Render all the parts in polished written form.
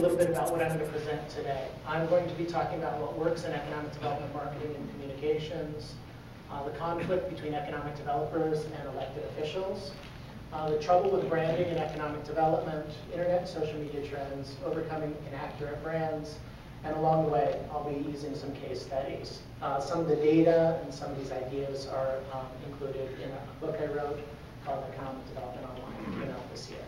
little bit about what I'm going to present today. I'm going to be talking about what works in economic development, marketing, and communications, the conflict between economic developers and elected officials, the trouble with branding in economic development, internet and social media trends, overcoming inaccurate brands, and along the way, I'll be using some case studies. Some of the data and some of these ideas are included in a book I wrote called Economic Development Online, that came out this year.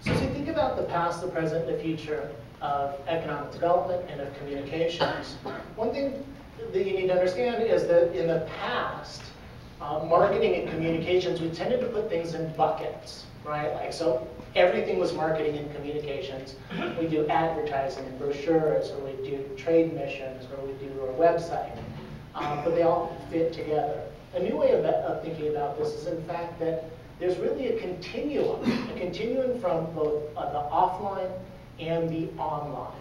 So as you think about the past, the present, and the future of economic development and of communications, one thing that you need to understand is that in the past, marketing and communications, we tended to put things in buckets, right? Like, so everything was marketing and communications. We do advertising and brochures, or we do trade missions, or we do our website, but they all fit together. A new way of thinking about this is, in fact, that there's really a continuum from both the offline and the online.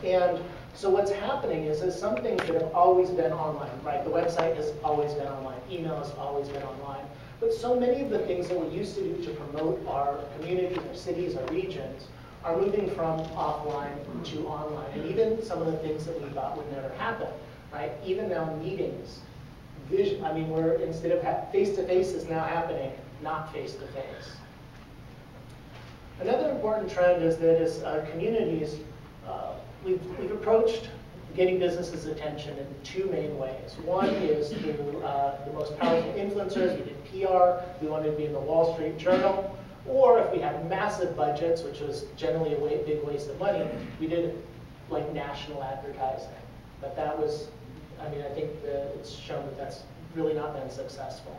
And so what's happening is that some things that have always been online, right? The website has always been online, email has always been online, but so many of the things that we used to do to promote our communities, our cities, our regions, are moving from offline to online. And even some of the things that we thought would never happen, right? Even now meetings, we're, instead of face-to-face is now happening, not face-to-face. Another important trend is that as communities, we've approached getting businesses' attention in two main ways. One is through the most powerful influencers. We did PR. We wanted to be in the Wall Street Journal. Or if we had massive budgets, which was generally a big waste of money, we did like national advertising. But that was, I think that it's shown that that's really not been successful.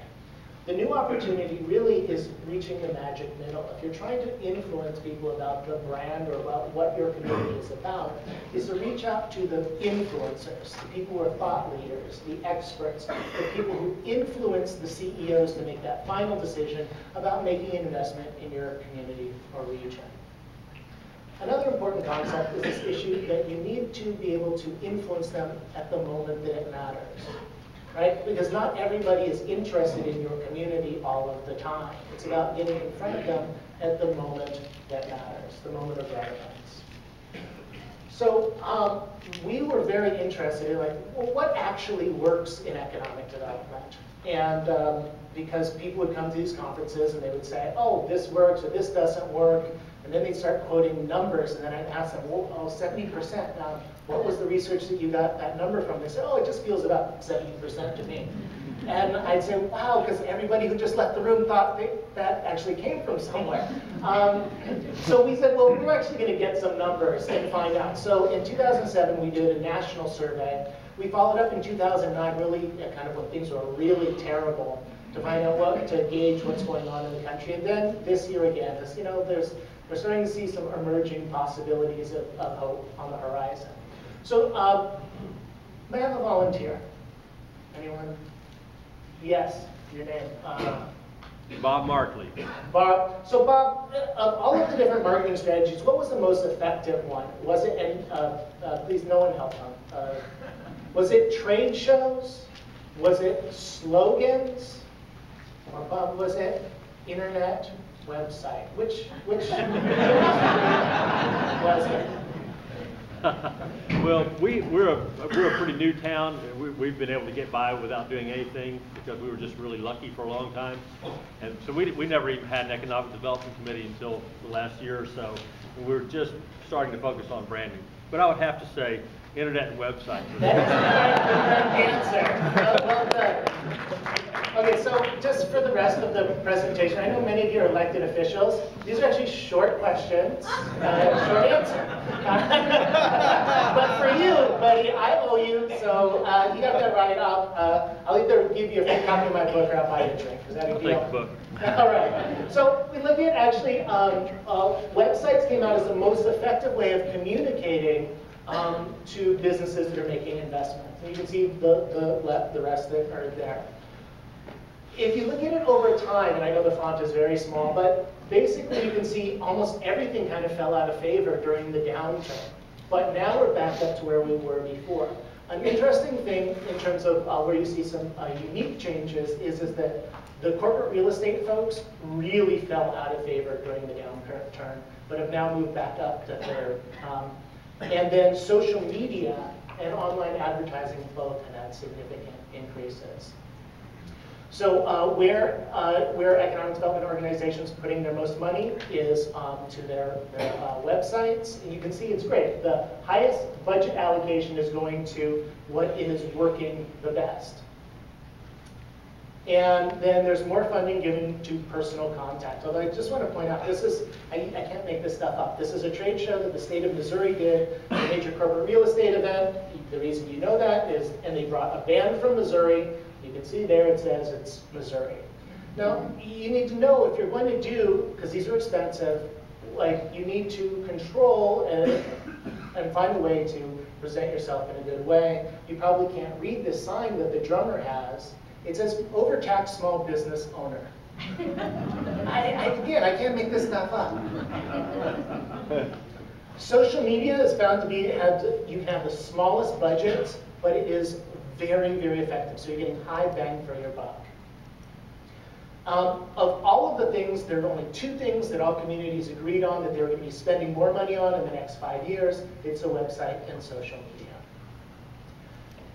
The new opportunity really is reaching the magic middle. If you're trying to influence people about the brand or about what your community is about, is to reach out to the influencers, the people who are thought leaders, the experts, the people who influence the CEOs to make that final decision about making an investment in your community or region. Another important concept is this issue that you need to be able to influence them at the moment that it matters. Right? Because not everybody is interested in your community all of the time. It's about getting in front of them at the moment that matters, the moment of relevance. So we were very interested in, like, well, what actually works in economic development? And because people would come to these conferences and they would say, oh, this works or this doesn't work. And then they'd start quoting numbers, and then I'd ask them, well, oh, 70%. Now, what was the research that you got that number from? They said, oh, it just feels about 70% to me. And I'd say, wow, because everybody who just left the room thought that actually came from somewhere. So we said, well, we're actually going to get some numbers and find out. So in 2007, we did a national survey. We followed up in 2009, really kind of when things were really terrible, to find out to gauge what's going on in the country. And then this year again, as you know, we're starting to see some emerging possibilities of hope on the horizon. So may I have a volunteer? Anyone? Yes, your name. Bob Markley. Bob. So Bob, of all of the different marketing strategies, what was the most effective one? Was it, and please no one help him. Was it trade shows? Was it slogans? Or Bob, was it internet website? Which was it? Well, we're a pretty new town. We've been able to get by without doing anything because we were just really lucky for a long time. And so we never even had an economic development committee until the last year or so. And we were just starting to focus on branding. But I would have to say internet and website. That is the correct answer. Well done. Okay, so just for the rest of the presentation, I know many of you are elected officials. These are actually short questions, short answer. But for you, buddy, I owe you, so you got that right. I'll either give you a free copy of my book or I'll buy you a drink. Is that a deal? I'll take the book. All right. So we look at actually, websites came out as the most effective way of communicating to businesses that are making investments. And you can see the rest that are there. If you look at it over time, and I know the font is very small, but basically you can see almost everything kind of fell out of favor during the downturn. But now we're back up to where we were before. An interesting thing in terms of where you see some unique changes is that the corporate real estate folks really fell out of favor during the downturn. but have now moved back up to third. And then social media and online advertising both have had significant increases. So where economic development organizations are putting their most money is to their websites. And you can see it's great. The highest budget allocation is going to what is working the best. And then there's more funding given to personal contact. Although I just want to point out, this is, I can't make this stuff up. This is a trade show that the state of Missouri did, a major corporate real estate event. The reason you know that is, and they brought a band from Missouri. You can see there it says it's Missouri. Now, you need to know if you're going to do, because these are expensive, like you need to control and find a way to present yourself in a good way. You probably can't read this sign that the drummer has. It says overtaxed small business owner. Again, I can't make this stuff up. Social media is found to be, you can have the smallest budgets, but it is very, very effective. So you're getting high bang for your buck. Of all of the things, there are only two things that all communities agreed on that they're going to be spending more money on in the next 5 years. It's a website and social media.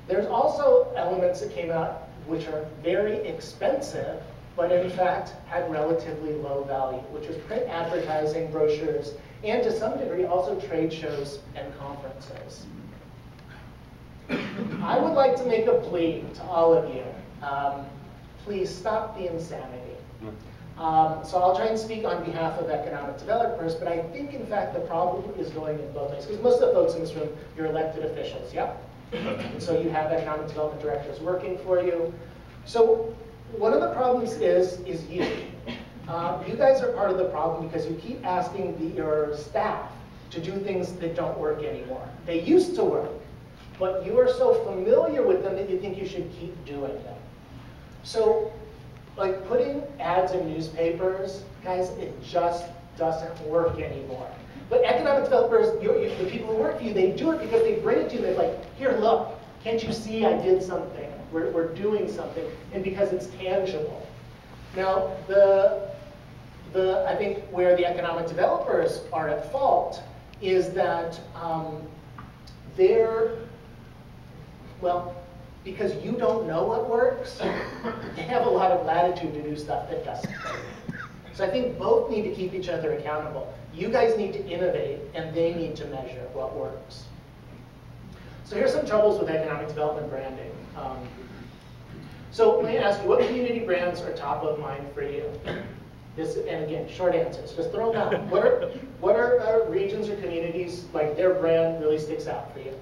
There's also elements that came out which are very expensive, but in fact had relatively low value, which was print advertising, brochures, and to some degree also trade shows and conferences. I would like to make a plea to all of you. Please stop the insanity. So I'll try and speak on behalf of economic developers, but I think in fact the problem is going in both ways. Because most of the folks in this room, you're elected officials, yep? And so you have economic development directors working for you. So one of the problems is you. You guys are part of the problem because you keep asking your staff to do things that don't work anymore. They used to work, but you are so familiar with them that you think you should keep doing them. So like putting ads in newspapers, guys, it just doesn't work anymore. But economic developers, the people who work for you, they do it because they bring it to you. They're like, here, look, can't you see I did something? We're doing something, and because it's tangible. Now, I think where the economic developers are at fault is that because you don't know what works, they have a lot of latitude to do stuff that doesn't. So I think both need to keep each other accountable. You guys need to innovate, and they need to measure what works. So here's some troubles with economic development branding. So let me ask you, what community brands are top of mind for you? And again, short answers, just throw them out. What are regions or communities, like their brand really sticks out for you?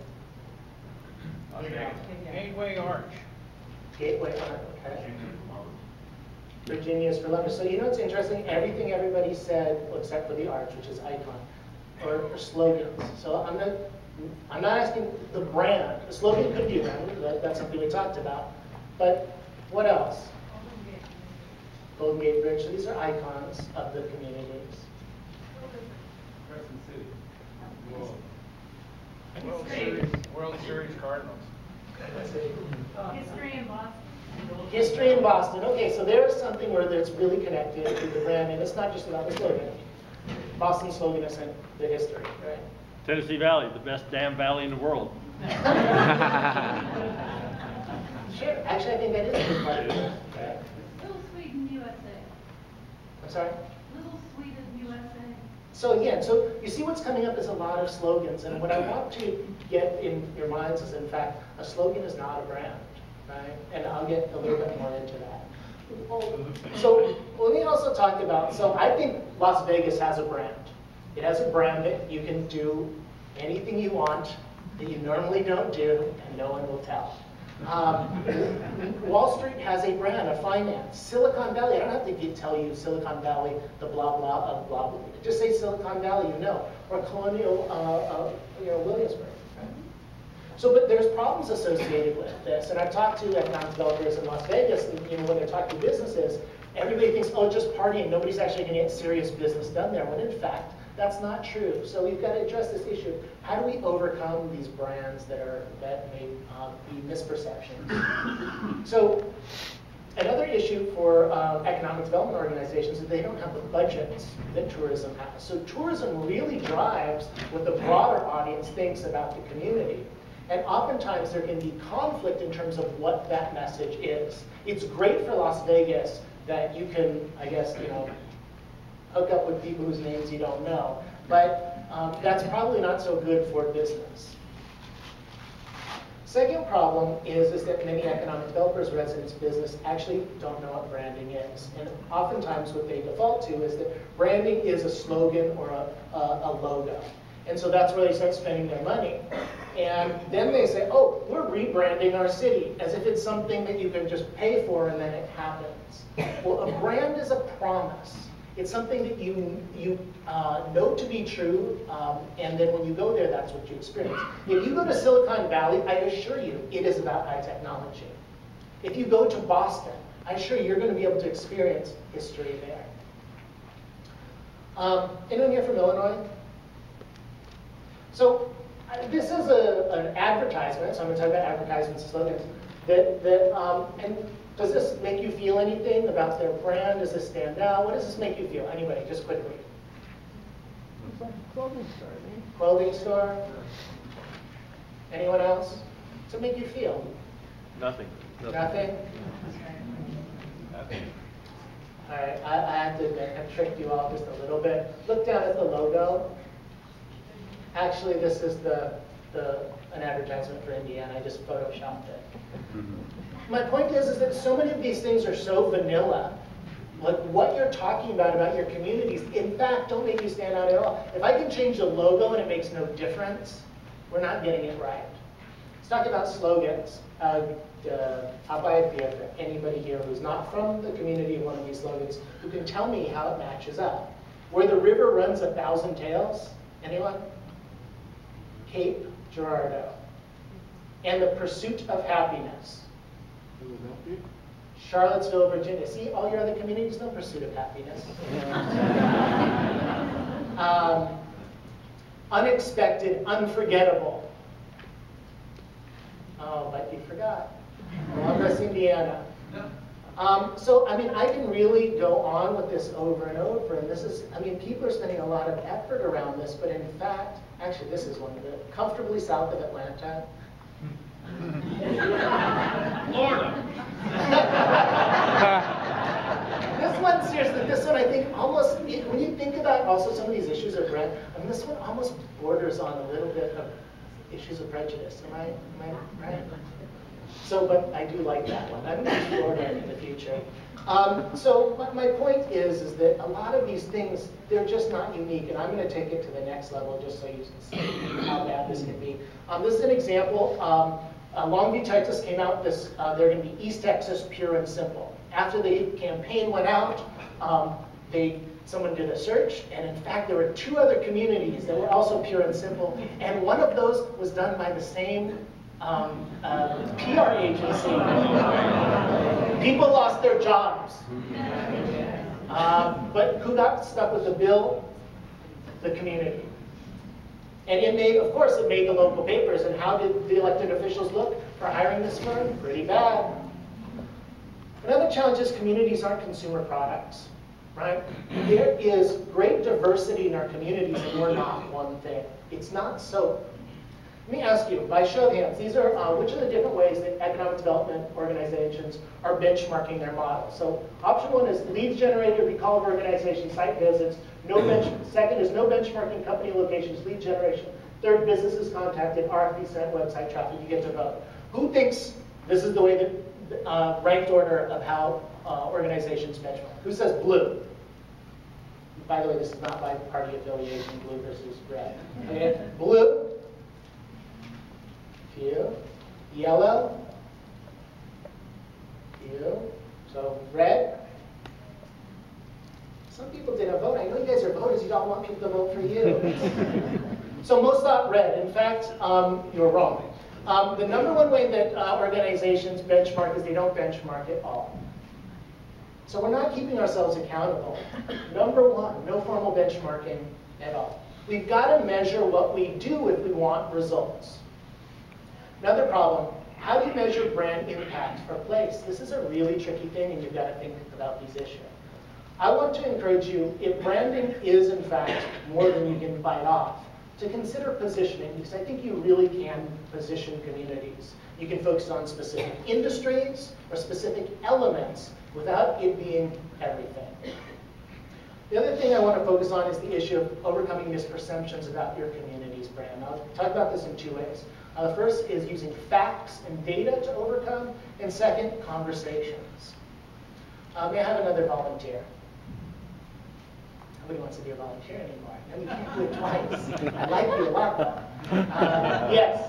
Gateway Arch. Gateway Arch, okay. Virginia's for lovers. So you know what's interesting? Everything everybody said, well, except for the arch, which is icon, or slogans. So I'm not asking the brand. The slogan could be around. That's something we talked about. But what else? Golden Gate Bridge. So these are icons of the communities. Crescent City. World Series Cardinals. History in Boston. History in Boston. Okay, so there's something where it's really connected to the brand, and it's not just about the slogan. Boston's slogan is the history, right? Tennessee Valley, the best damn valley in the world. Sure. Actually, I think that is a good part of it. Okay. Little Sweden, USA. I'm sorry? Little Sweden, USA. So again, so you see what's coming up is a lot of slogans, and what I want to get in your minds is, in fact, a slogan is not a brand, right? And I'll get a little bit more into that. So let me also talk about, so I think Las Vegas has a brand. It has a brand that you can do anything you want that you normally don't do, and no one will tell. Wall Street has a brand of finance. Silicon Valley, I don't have to tell you Silicon Valley, the blah blah of blah blah. Just say Silicon Valley, you know, or Colonial, Williamsburg. Right? So, but there's problems associated with this, and I've talked to economic developers in Las Vegas, and when they're talking to businesses, everybody thinks, oh, just partying, nobody's actually going to get serious business done there, when in fact, that's not true. So we've got to address this issue. How do we overcome these brands that may be misperceptions? So Another issue for economic development organizations is they don't have the budgets that tourism has. So tourism really drives what the broader audience thinks about the community. And oftentimes there can be conflict in terms of what that message is. It's great for Las Vegas that you can, I guess, hook up with people whose names you don't know. But that's probably not so good for business. Second problem is that many economic developers, residents, business actually don't know what branding is. And oftentimes what they default to is that branding is a slogan or a logo. And so that's where they start spending their money. And then they say, oh, we're rebranding our city, as if it's something that you can just pay for and then it happens. Well, a brand is a promise. It's something that you know to be true, and then when you go there, that's what you experience. If you go to Silicon Valley, I assure you, it is about high technology. If you go to Boston, I assure you, you're going to be able to experience history there. Anyone here from Illinois? So this is an advertisement, so I'm going to talk about advertisements and slogans. And does this make you feel anything about their brand? Does this stand out? What does this make you feel? Anybody, just quickly. It's like a clothing store, man. Clothing store? Anyone else? Does it make you feel? Nothing. Nothing? All right, I have to admit, I tricked you all just a little bit. Look down at the logo. Actually, this is an advertisement for Indiana. I just photoshopped it. My point is that so many of these things are so vanilla. Like what you're talking about your communities, in fact, don't make you stand out at all. If I can change the logo and it makes no difference, we're not getting it right. Let's talk about slogans. How about idea for anybody here who's not from the community of one of these slogans who can tell me how it matches up? Where the river runs 1,000 tales? Anyone? Cape Girardeau. And the pursuit of happiness. Charlottesville, Virginia. See, all your other communities know pursuit of happiness. Unexpected, unforgettable. Oh, but you forgot. Columbus, Indiana. So, I mean, I can really go on with this over and over. And this is, I mean, people are spending a lot of effort around this. But in fact, actually, this is one of it. Comfortably south of Atlanta. Florida. This one, seriously, this one I think almost, when you think about also some of these issues of brand, I mean, this one almost borders on a little bit of issues of prejudice. Am I right? So, but I do like that one. I'm going to Florida in the future. So my point is that a lot of these things, they're just not unique, and I'm going to take it to the next level just so you can see how bad this can be. This is an example. Longview, Texas came out, they're going to be East Texas Pure and Simple. After the campaign went out, someone did a search, and in fact there were 2 other communities that were also Pure and Simple, and one of those was done by the same PR agency. People lost their jobs. But who got stuck with the bill? The community. And it made, of course, it made the local papers. And how did the elected officials look for hiring this firm? Pretty bad. Another challenge is communities aren't consumer products, right? There is great diversity in our communities, and we're not one thing. It's not so. Let me ask you, by show of hands, these are which are the different ways that economic development organizations are benchmarking their models. So option 1 is leads generated, recall of organization, site visits. Second is no benchmarking, company locations, lead generation. Third, businesses contacted, RFP sent, website traffic. You get to vote. Who thinks this is the way that ranked order of how organizations benchmark? Who says blue? By the way, this is not by party affiliation, blue versus red. Okay. Blue. Few. Yellow. Few. So red. Some people didn't vote. I know you guys are voters. You don't want people to vote for you. So most thought red. In fact, you're wrong. The #1 way that organizations benchmark is they don't benchmark at all. So we're not keeping ourselves accountable. #1, no formal benchmarking at all. We've got to measure what we do if we want results. Another problem, How do you measure brand impact for a place? This is a really tricky thing, and you've got to think about these issues. I want to encourage you, if branding is in fact more than you can bite off, to consider positioning, because I think you really can position communities. You can focus on specific industries or specific elements without it being everything. The other thing I want to focus on is the issue of overcoming misperceptions about your community's brand. I'll talk about this in two ways. The first is using facts and data to overcome, and second, conversations. May I have another volunteer? Nobody wants to be a volunteer anymore. No, you can't do it twice. I like you a lot, though. Yes.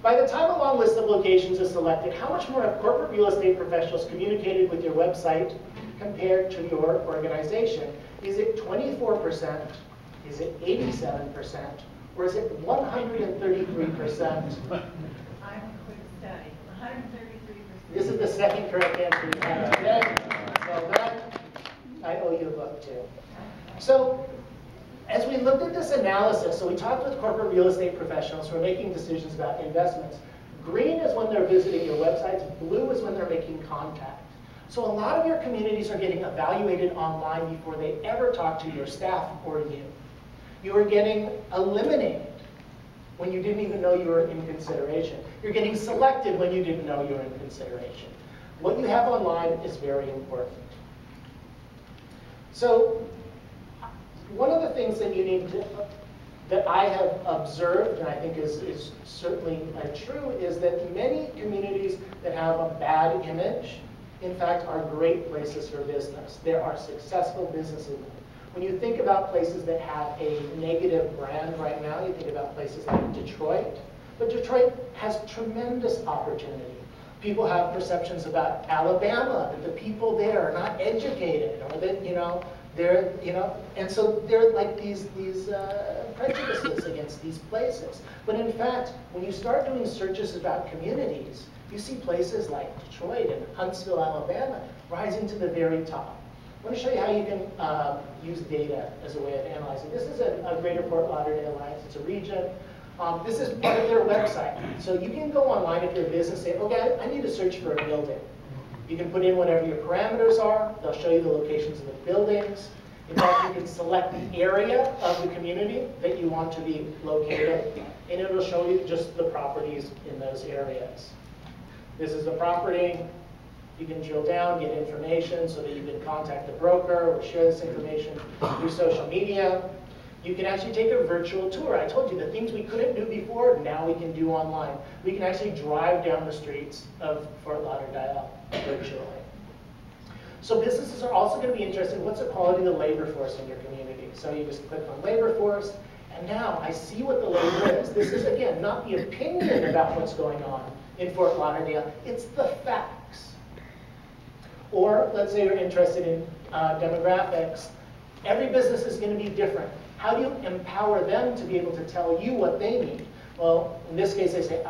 By the time a long list of locations is selected, how much more have corporate real estate professionals communicated with your website compared to your organization? Is it 24%? Is it 87%? Or is it 133%? I'm a quick study, 133%. This is the second correct answer you have today. So that, I owe you a book too. So, as we looked at this analysis, so we talked with corporate real estate professionals who are making decisions about investments. Green is when they're visiting your websites, blue is when they're making contact. So a lot of your communities are getting evaluated online before they ever talk to your staff or you. You are getting eliminated when you didn't even know you were in consideration. You're getting selected when you didn't know you were in consideration. What you have online is very important. So one of the things that you need to, that I have observed, and I think is certainly true, is that many communities that have a bad image, in fact, are great places for business. There are successful businesses. When you think about places that have a negative brand right now, you think about places like Detroit. But Detroit has tremendous opportunity. People have perceptions about Alabama, that the people there are not educated, or that, they're, and so there are like these prejudices against these places. But in fact, when you start doing searches about communities, you see places like Detroit and Huntsville, Alabama, rising to the very top. I want to show you how you can use data as a way of analyzing. This is a Greater Fort Lauderdale Alliance. It's a region. This is part of their website. So you can go online if you're a business and say, okay, I need to search for a building. You can put in whatever your parameters are. They'll show you the locations of the buildings. In fact, you can select the area of the community that you want to be located, and it'll show you just the properties in those areas. This is the property. You can drill down, get information so that you can contact the broker or share this information through social media. You can actually take a virtual tour. I told you the things we couldn't do before, now we can do online. We can actually drive down the streets of Fort Lauderdale virtually. So businesses are also going to be interested in what's the quality of the labor force in your community. So you just click on labor force, and now I see what the labor is. This is, again, not the opinion about what's going on in Fort Lauderdale, it's the facts. Or let's say you're interested in demographics. Every business is going to be different. How do you empower them to be able to tell you what they need? Well, in this case, they say,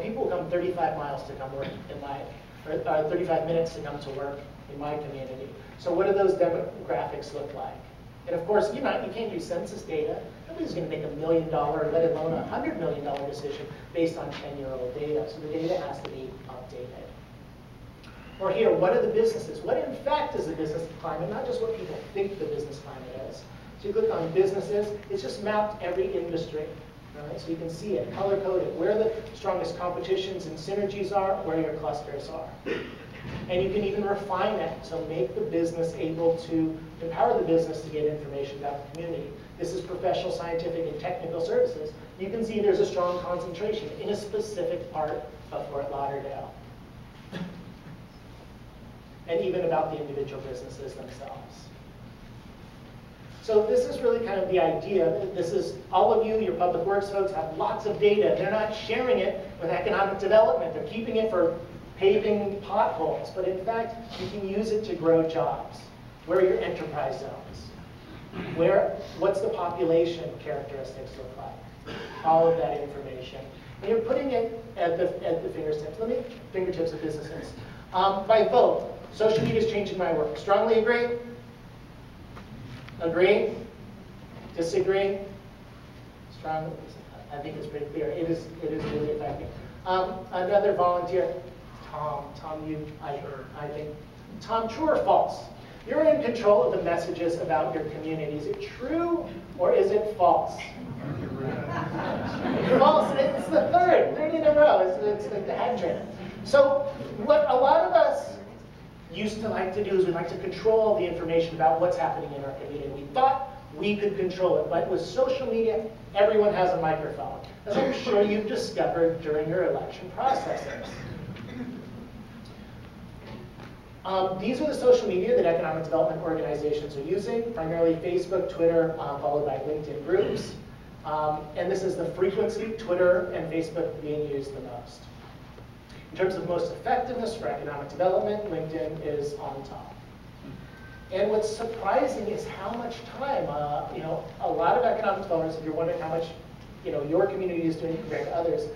people come 35 miles to come work in my, or 35 minutes to come to work in my community. So what do those demographics look like? And of course, you can't do census data. Nobody's going to make $1 million, let alone a $100 million decision based on 10-year-old data. So the data has to be updated. Or here, what are the businesses? What in fact is the business climate? Not just what people think the business climate is. So you click on businesses, it's just mapped every industry. Right? So you can see it, color-coded, where the strongest competitions and synergies are, where your clusters are. And you can even refine it, so make the business able to empower the business to get information about the community. This is professional, scientific, and technical services. You can see there's a strong concentration in a specific part of Fort Lauderdale. And even about the individual businesses themselves. So this is really kind of the idea. This is all of you, your public works folks, have lots of data. They're not sharing it with economic development. They're keeping it for paving potholes. But in fact, you can use it to grow jobs. Where are your enterprise zones? What's the population characteristics look like? All of that information. And you're putting it at the fingertips of businesses. By vote. Social media is changing my work. Strongly agree? Agree? Disagree? strong, I think it's pretty clear. It is really effective. Another volunteer, Tom, I think. Tom, true or false? You're in control of the messages about your community. Is it true or is it false? False. It's the third in a row. It's the head trick. So what a lot of us used to like to do is we like to control the information about what's happening in our community. We thought we could control it, but with social media, everyone has a microphone, as I'm sure you've discovered during your election processes. These are the social media that economic development organizations are using, primarily Facebook, Twitter, followed by LinkedIn groups. And this is the frequency, Twitter and Facebook being used the most. In terms of most effectiveness for economic development, LinkedIn is on top. And what's surprising is how much time, a lot of economic developers, if you're wondering how much, your community is doing compared to others,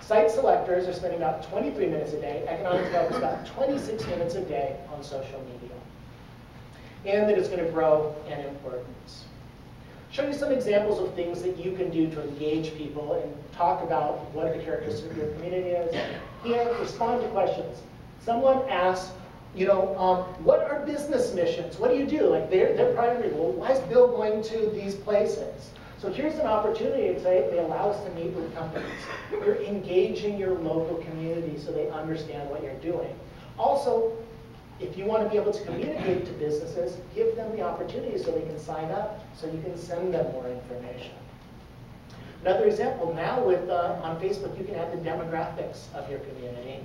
site selectors are spending about 23 minutes a day, economic developers about 26 minutes a day on social media. And that it's going to grow in importance. Show you some examples of things that you can do to engage people and talk about what the characteristics of your community is. Here, respond to questions. Someone asks, what are business missions? What do you do? Like their priority. Well, why is Bill going to these places? So here's an opportunity to say they allow us to meet with companies. You're engaging your local community so they understand what you're doing. Also, if you want to be able to communicate to businesses, give them the opportunity so they can sign up, so you can send them more information. Another example, now with on Facebook, you can add the demographics of your community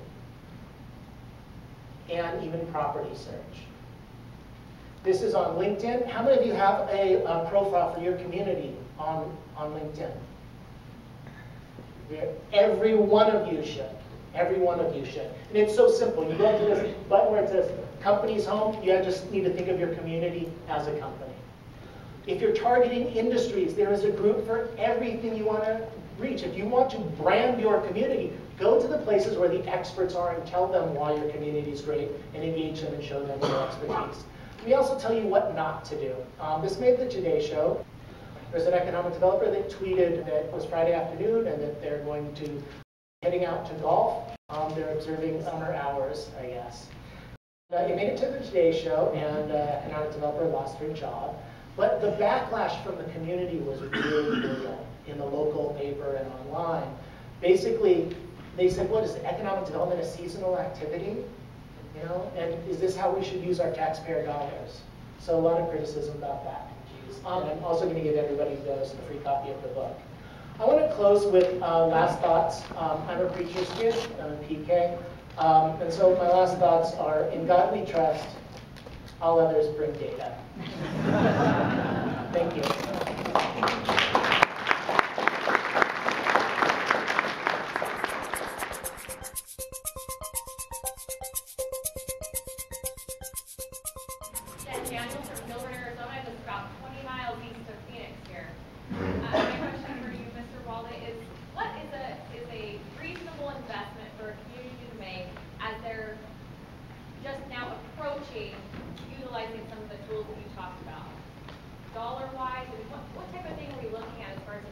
and even property search. This is on LinkedIn. How many of you have a profile for your community on LinkedIn? Every one of you should. Every one of you should. And it's so simple. You go to this button where it says company's home, you just need to think of your community as a company. If you're targeting industries, there is a group for everything you want to reach. If you want to brand your community, go to the places where the experts are and tell them why your community is great and engage them and show them your expertise. We also tell you what not to do. This made the Today Show. There's an economic developer that tweeted that it was Friday afternoon and that they're going to heading out to golf. They're observing summer hours, I guess. It made it to the Today Show, and an economic developer lost her job. But the backlash from the community was really real in the local paper and online. Basically, they said, what is economic development a seasonal activity? And is this how we should use our taxpayer dollars? So a lot of criticism about that. I'm also going to give everybody who goes a free copy of the book. I want to close with last thoughts. I'm a preacher's kid, I'm a PK. And so my last thoughts are, in God we trust, all others bring data. Thank you. utilizing some of the tools that you talked about? Dollar-wise, what type of thing are we looking at as far as a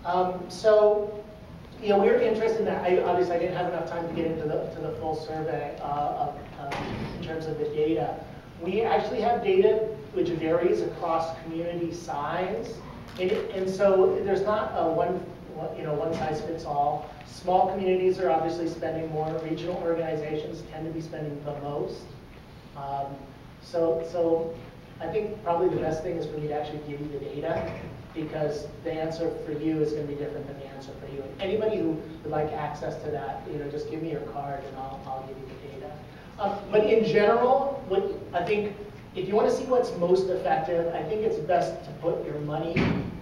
commitment? So, we're interested in that. Obviously, I didn't have enough time to get into the full survey in terms of the data. We actually have data which varies across community size, and so there's not a one size fits all. Small communities are obviously spending more. Regional organizations tend to be spending the most. So I think probably the best thing is for me to actually give you the data, because the answer for you is going to be different than the answer for you. And anybody who would like access to that, just give me your card and I'll give you the data. But in general, I think if you want to see what's most effective, I think it's best to put your money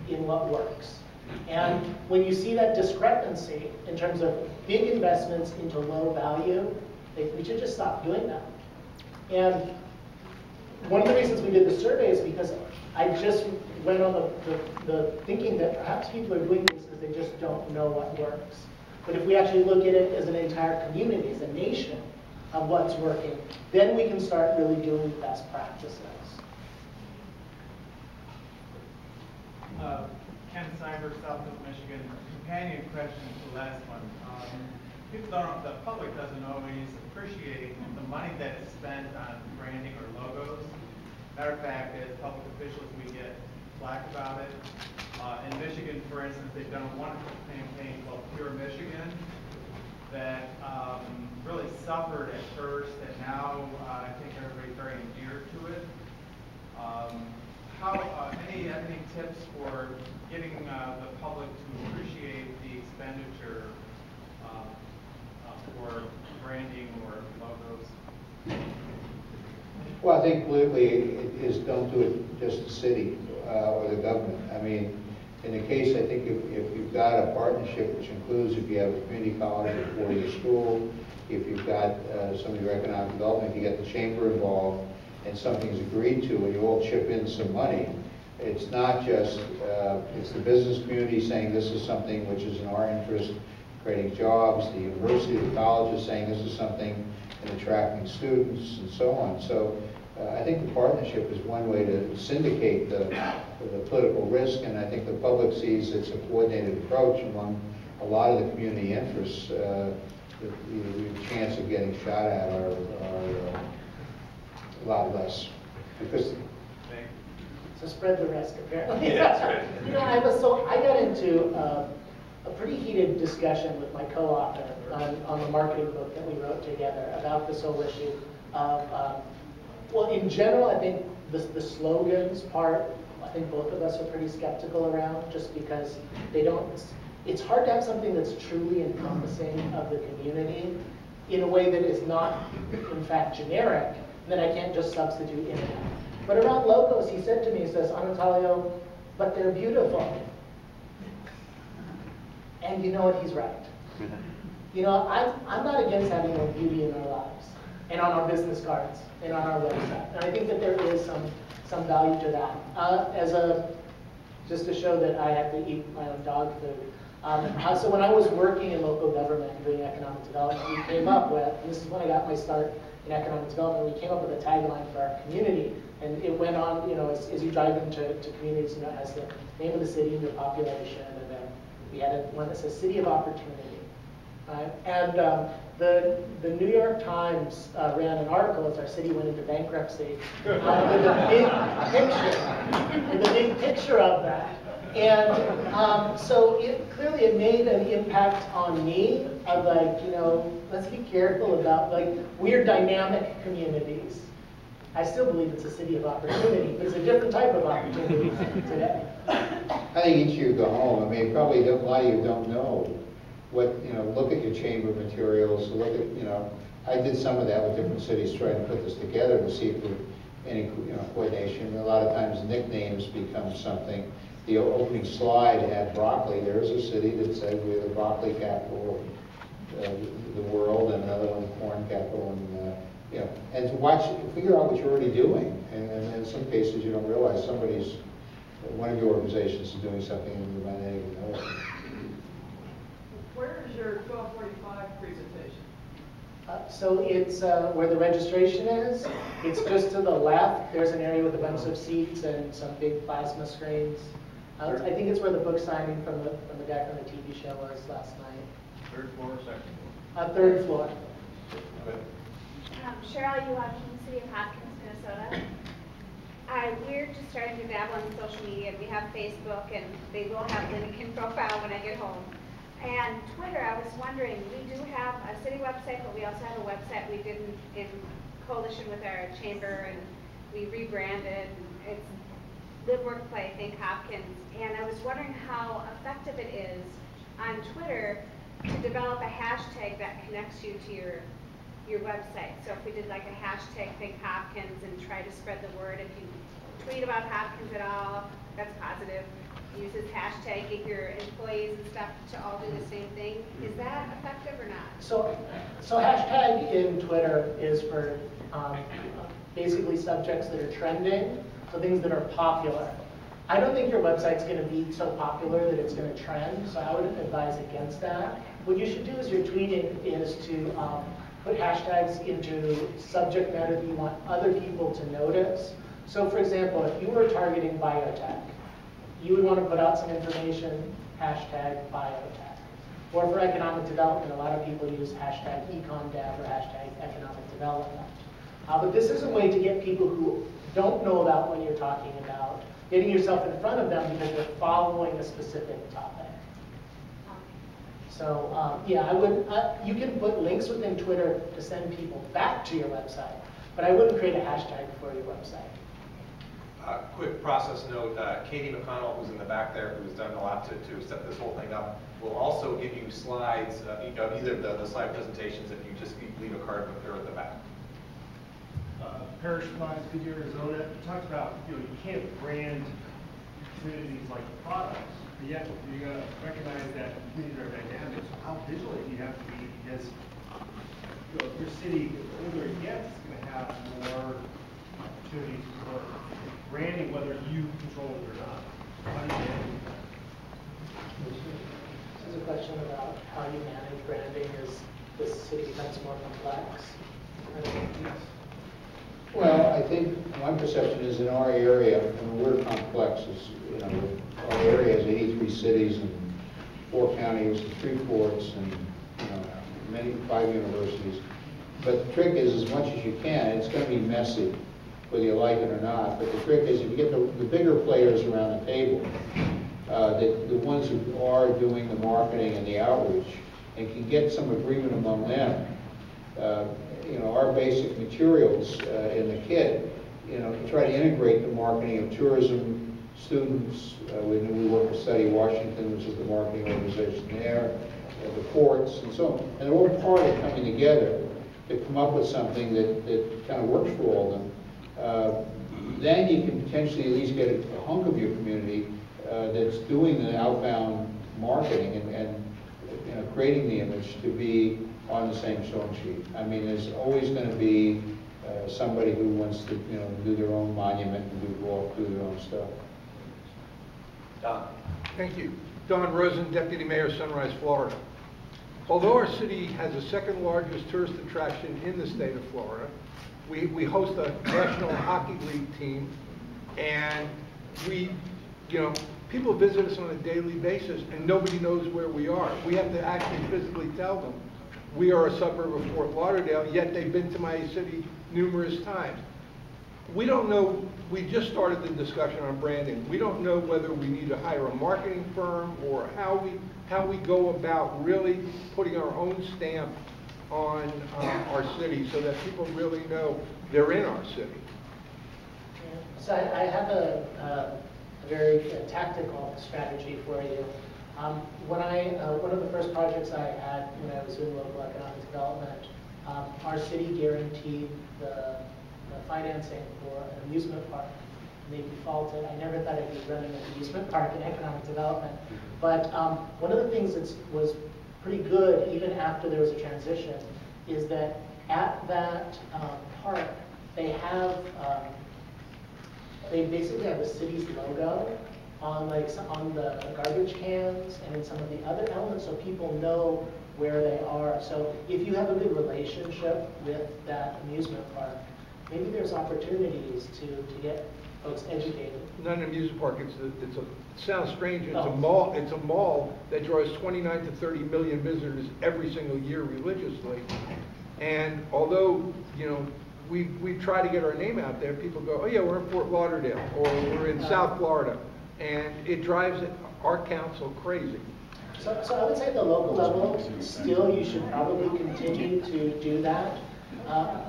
in what works. And when you see that discrepancy in terms of big investments into low value, we should just stop doing that. And one of the reasons we did the survey is because I just went on the thinking that perhaps people are doing this because they just don't know what works. But if we actually look at it as an entire community, as a nation of what's working, then we can start really doing best practices. Ken, Cyber, Southwest Michigan. Companion question to the last one. People don't, the public doesn't always appreciate the money that is spent on branding or logos. Matter of fact, as public officials, we get flack about it. In Michigan, for instance, they've done a wonderful campaign called Pure Michigan that really suffered at first, and now I think everybody's very endeared to it. Any tips for getting the public to appreciate the expenditure for branding or logos? Well, I think politically it is don't do it just the city or the government. I mean, in the case, I think if you've got a partnership which includes if you have a community college or your school, if you've got some of your economic development, if you get the chamber involved and something's agreed to and you all chip in some money, it's not just, it's the business community saying this is something which is in our interest, creating jobs, the university, the college is saying this is something in attracting students and so on. So I think the partnership is one way to syndicate the political risk, and I think the public sees it's a coordinated approach among a lot of the community interests. The chance of getting shot at are a lot less. Because So spread the risk, apparently. Yeah, that's right. You know, I got into a pretty heated discussion with my co-author on the marketing book that we wrote together about this whole issue of, well, in general, I think the slogans part, I think both of us are pretty skeptical around, just because they don't, it's hard to have something that's truly encompassing of the community in a way that is not, in fact, generic, that I can't just substitute in and out. But around logos, he said to me, he says, Anatalio, but they're beautiful. And you know what, he's right. You know, I'm not against having more beauty in our lives, and on our business cards, and on our website. And I think that there is some value to that. Just to show that I have to eat my own dog food. So when I was working in local government and doing economic development, we came up with, and this is when I got my start in economic development, we came up with a tagline for our community. And it went on, you know, as you drive into communities, you know, it has the name of the city and your population, and then we had one that says City of Opportunity. Right? And the New York Times ran an article as our city went into bankruptcy with a big picture of that. And so clearly it made an impact on me of like, you know, let's be careful about like we're dynamic communities. I still believe it's a city of opportunity, but it's a different type of opportunity today. I think each year you go home, I mean, probably a lot of you don't know what, you know, look at your chamber materials, look at, you know, I did some of that with different cities trying to put this together to see if there was any, you know, coordination. A lot of times nicknames become something. The opening slide had broccoli. There's a city that said we're the broccoli capital of the world, and another one, corn capital, and you know, and to figure out what you're already doing. And in some cases, you don't realize one of your organizations is doing something and you might not even know it. Where is your 1245 presentation? So it's where the registration is. It's just to the left. There's an area with a bunch of seats and some big plasma screens. I think it's where the book signing from the guy from the TV show was last night. Third floor, second floor? Third floor. Cheryl, you are from the city of Hopkins, Minnesota. We're just starting to dabble in social media. We have Facebook, and they will have the LinkedIn profile when I get home. And Twitter, I was wondering, we do have a city website, but we also have a website we did in coalition with our chamber, and we rebranded. It's Live, Work, Play, Think Hopkins. And I was wondering how effective it is on Twitter to develop a hashtag that connects you to your website. So if we did like a hashtag Think Hopkins and try to spread the word, if you tweet about Hopkins at all, that's positive. Use this hashtag, get your employees and stuff to all do the same thing. Is that effective or not? So hashtag in Twitter is for basically subjects that are trending, so things that are popular. I don't think your website's going to be so popular that it's going to trend, so I would advise against that. What you should do as you're tweeting is to put hashtags into subject matter that you want other people to notice. So for example, if you were targeting biotech, you would want to put out some information, hashtag biotech. Or for economic development, a lot of people use hashtag econdev or hashtag economic development. But this is a way to get people who don't know about what you're talking about, getting yourself in front of them because they're following a specific topic. So yeah, I would. You can put links within Twitter to send people back to your website, but I wouldn't create a hashtag for your website. Quick process note, Katie McConnell, who's in the back there, who's done a lot to set this whole thing up, will also give you slides, either the slide presentations, if you just leave a card with her at the back. Parish Lines, Good Arizona, talked about, you can't brand communities like products, but yet you gotta recognize that communities are dynamic. So how vigilant do you have to be? Because if your city, the older it gets, it's gonna have more opportunities for branding, whether you control it or not. How do you manage that? This is a question about how you manage branding as the city becomes more complex. Yes. Well, I think my perception is in our area, and we're complex, our area has 83 cities and 4 counties and 3 ports and 5 universities. But the trick is, as much as you can, it's going to be messy, whether you like it or not. But the trick is, if you get the bigger players around the table, the ones who are doing the marketing and the outreach, and can get some agreement among them, our basic materials in the kit, try to integrate the marketing of tourism, students. We work with Study Washington, which is the marketing organization there, the ports, and so on. And they're all part of coming together to come up with something that kind of works for all of them. Then you can potentially at least get a hunk of your community that's doing the outbound marketing and creating the image to be on the same song sheet. I mean, there's always going to be somebody who wants to, do their own monument and do their own stuff. Don. Thank you. Don Rosen, Deputy Mayor, Sunrise, Florida. Although our city has the 2nd largest tourist attraction in the state of Florida, we host a National Hockey League team, and people visit us on a daily basis, and nobody knows where we are. We have to actually physically tell them we are a suburb of Fort Lauderdale, yet they've been to my city numerous times. We don't know, we just started the discussion on branding. We don't know whether we need to hire a marketing firm or how we go about really putting our own stamp on our city so that people really know they're in our city. So I have a very tactical strategy for you. One of the first projects I had when I was doing local economic development, our city guaranteed the financing for an amusement park. They defaulted. I never thought I'd be running an amusement park in economic development. But one of the things that was pretty good, even after there was a transition, is that at that park, they basically have the city's logo on the garbage cans and in some of the other elements, so people know where they are. So if you have a good relationship with that amusement park, maybe there's opportunities to get folks educated. Not an amusement park. It sounds strange. It's a mall. It's a mall that draws 29 to 30 million visitors every single year religiously. And although we try to get our name out there, people go, oh yeah, we're in Fort Lauderdale or we're in South Florida, and it drives our council crazy. So I would say at the local level, still you should probably continue to do that.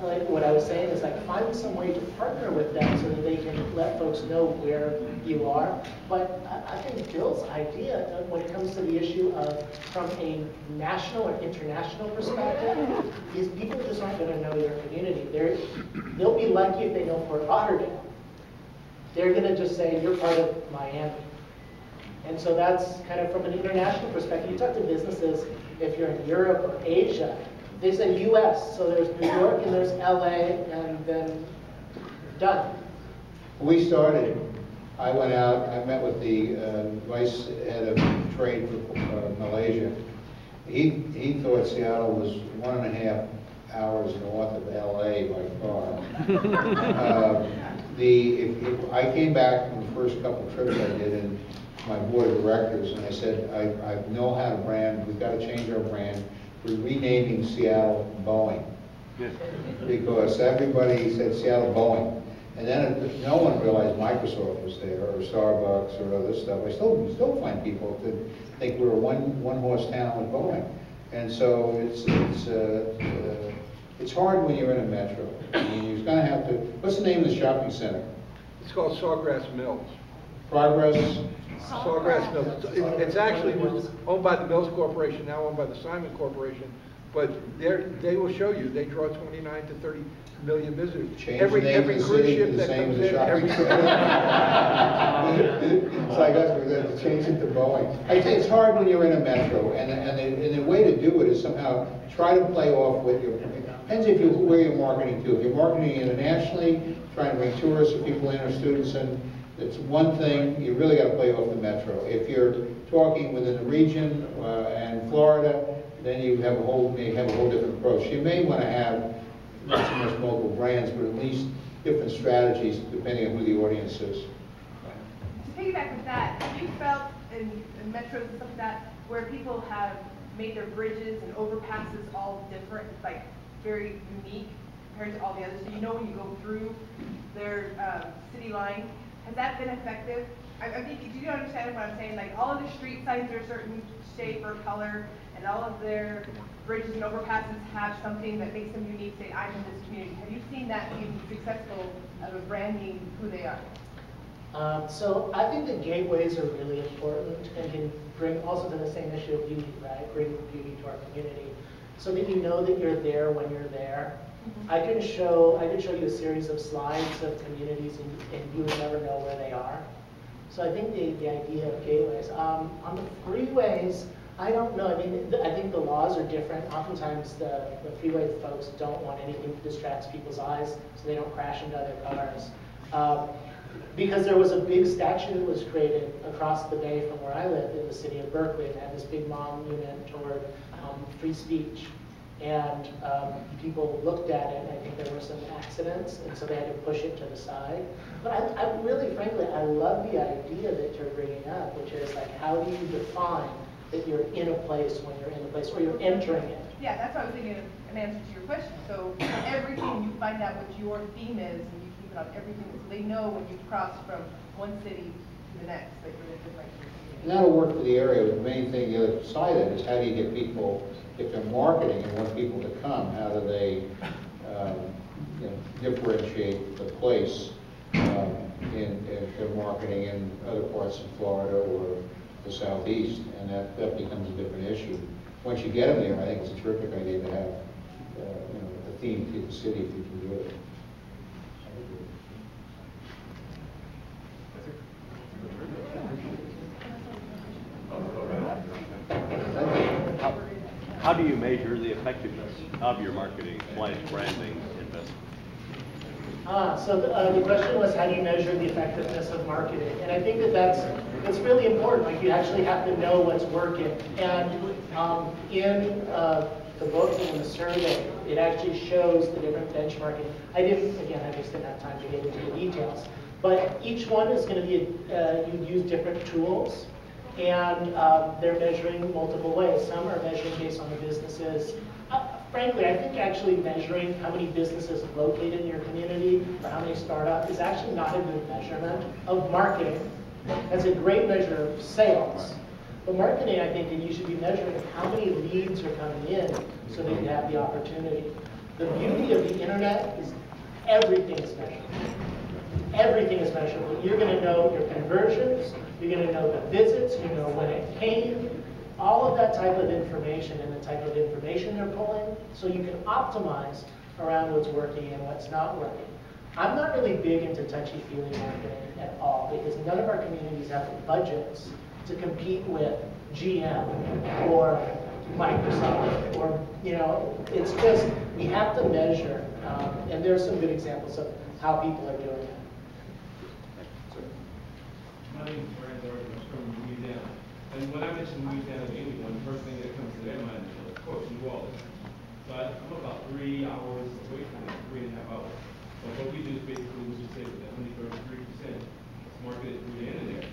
Like what I was saying is find some way to partner with them so that they can let folks know where you are. But I think Bill's idea when it comes to the issue of from a national or international perspective is people just aren't going to know your community. They'll be lucky if they know Fort Lauderdale. They're going to just say you're part of Miami. And so that's kind of from an international perspective. You talk to businesses, if you're in Europe or Asia, they say US, so there's New York and there's LA, and then done. We started, I went out, I met with the vice head of trade for Malaysia. He thought Seattle was 1.5 hours north of LA by car. if I came back from the first couple of trips I did in my board of directors, and I said, I know how to brand, we've got to change our brand. We're renaming Seattle Boeing. Because everybody said Seattle Boeing. And then no one realized Microsoft was there, or Starbucks, or other stuff. We still find people that think we're a one-horse town with Boeing. And so it's hard when you're in a metro. I mean, you're going to have to, what's the name of the shopping center? It's called Sawgrass Mills. Progress? Sawgrass Mills. It's actually was owned by the Mills Corporation, now owned by the Simon Corporation. But they will show you, they draw 29 to 30 million visitors. Change Every the name of the cruise city ship to the that same comes as the in, shopping center. It's like us, we're going to change it to Boeing. I think it's hard when you're in a metro, and the way to do it is somehow try to play off with your, depends if you, where you're marketing to. If you're marketing internationally, trying to bring tourists or people in or students in, it's one thing, you really got to play off the metro. If you're talking within the region and Florida, then you have may have a whole different approach. You may want to have not so much multiple brands, but at least different strategies depending on who the audience is. To piggyback with that, have you felt in metros and stuff like that, where people have made their bridges and overpasses all different, like very unique compared to all the others? So you know when you go through their city line, has that been effective? I think, do you understand what I'm saying? Like all of the street signs are a certain shape or color, and all of their bridges and overpasses have something that makes them unique, say, I'm in this community. Have you seen that be successful of branding who they are? So I think the gateways are really important and can bring also to the same issue of beauty, right? Bring beauty to our community, so that you know that you're there when you're there. I can show you a series of slides of communities, and you would never know where they are. So I think the idea of gateways. On the freeways, I don't know. I mean, I think the laws are different. Oftentimes, the freeway folks don't want anything that distracts people's eyes, so they don't crash into other cars. Because there was a big statue that was created across the bay from where I live in the city of Berkeley, and had this big monument toward free speech. And people looked at it, and I think there were some accidents, and so they had to push it to the side. But I really, frankly, I love the idea that you're bringing up, which is like, how do you define that you're in a place when you're in a place, or you're entering it? Yeah, that's what I was thinking of an answer to your question. So everything, you find out what your theme is, and you keep it on everything, so they know when you cross from one city to the next, that you're in a different community. And that'll work for the area. The main thing, the other side of it is, how do you get people, if they're marketing and want people to come, how do they differentiate the place if they're marketing in other parts of Florida or the Southeast, and that becomes a different issue. Once you get them there, I think it's a terrific idea to have a theme to the city if you can do it. How do you measure the effectiveness of your marketing / branding investment? So the question was, how do you measure the effectiveness of marketing? And I think that's really important. Like, you actually have to know what's working. And in the book and in the survey, it actually shows the different benchmarking. I just didn't have time to get into the details. But each one is going to be, you use different tools, and they're measuring multiple ways. Some are measuring based on the businesses. Frankly, I think actually measuring how many businesses located in your community or how many startups is actually not a good measurement of marketing. That's a great measure of sales. But marketing, I think, you should be measuring how many leads are coming in so that you have the opportunity. The beauty of the internet is everything is measurable. Everything is measurable. You're going to know your conversions, you're going to know the visits, you know when it came, all of that type of information and the type of information they're pulling, so you can optimize around what's working and what's not working. I'm not really big into touchy-feely marketing at all, because none of our communities have the budgets to compete with GM or Microsoft, or, it's just, we have to measure, and there's some good examples of how people are doing it. My name is Brad Dorgan. I'm from Louisiana. And when I mention Louisiana to anyone, the first thing that comes to their mind is, of course, New Orleans. So I'm about 3 hours away from it, 3.5 hours. But what we do is basically, we just say that only 33% is marketed through the internet.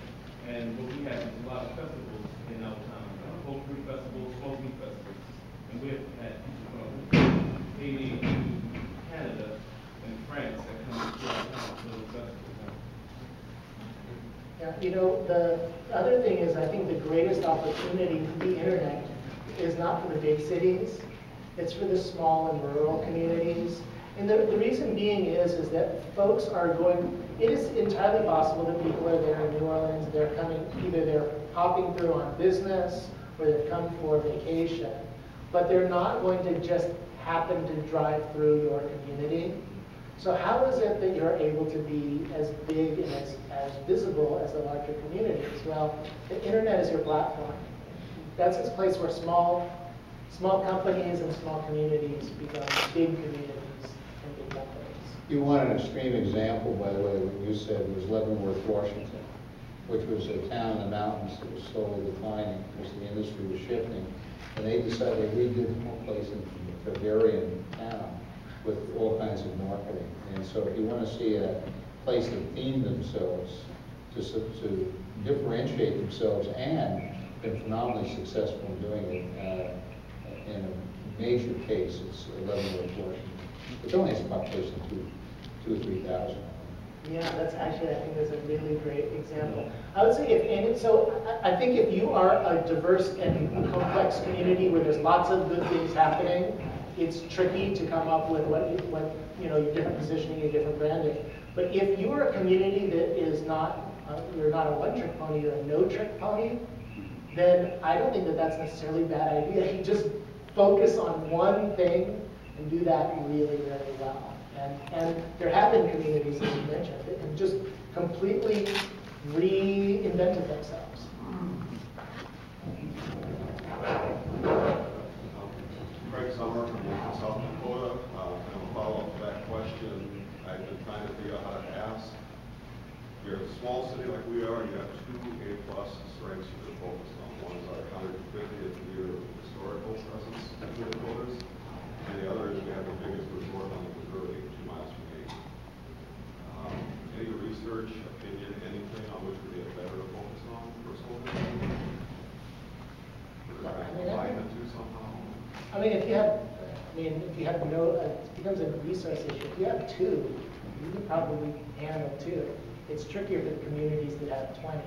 And what we have is a lot of festivals in our town, folk food festivals, folk meat festivals. And we have had people from Haiti, Canada, and France that come to our town for those festivals. Yeah, you know, the other thing is, I think the greatest opportunity for the internet is not for the big cities, it's for the small and rural communities. And the reason being is that folks are going, it is entirely possible that people are there in New Orleans, they're coming, either they're popping through on business, or they've come for vacation, but they're not going to just happen to drive through your community. So how is it that you're able to be as big and as visible as the larger communities? Well, the internet is your platform. That's this place where small companies and small communities become big communities and big companies. You want an extreme example, by the way, what you said was Leavenworth, Washington, which was a town in the mountains that was slowly declining because the industry was shifting. And they decided they redid the whole place in a Bavarian town with all kinds of marketing. And so if you want to see a place that themed themselves to differentiate themselves and been phenomenally successful in doing it, in a major case, it's Leavenworth, Washington. It only has a population of 2,000 or 3,000. Yeah, that's actually, I think that's a really great example. I would say I think if you are a diverse and complex community where there's lots of good things happening, it's tricky to come up with what your different positioning, your different branding. But if you are a community that is not, you're not a one-trick pony, you're a no-trick pony, then I don't think that that's necessarily a bad idea. You just focus on one thing and do that really, really well. And there have been communities, as you mentioned, that have just completely reinvented themselves. Craig Summer from South Dakota. And a follow-up to that question, I've been trying to figure out how to ask. You're a small city like we are, you have 2 A+ strengths you're focused on. One is our 150th year of historical presence with the voters, and the other is we have the biggest resort on the Missouri, 2 miles from me. Any research, opinion, anything on which would be a better to focus on personally? Or try to combine the two somehow? If you have no, it becomes a resource issue. If you have 2, you can probably handle 2. It's trickier for the communities that have 20.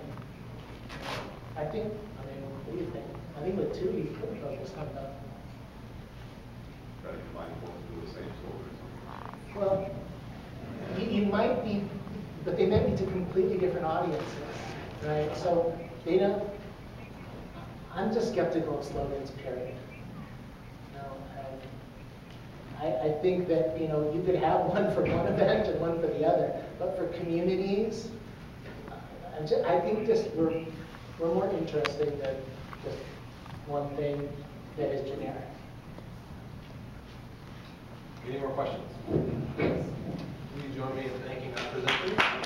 What do you think? I think with 2, you could focus on them. Try to combine both to the same story. Well, you might be, but they might be to completely different audiences, right? So they don't, I'm just skeptical of slogans, period. I think that, you could have one for one event and one for the other, but for communities, I think we're more interested than just one thing that is generic. Any more questions? Will you join me in thanking our presenters?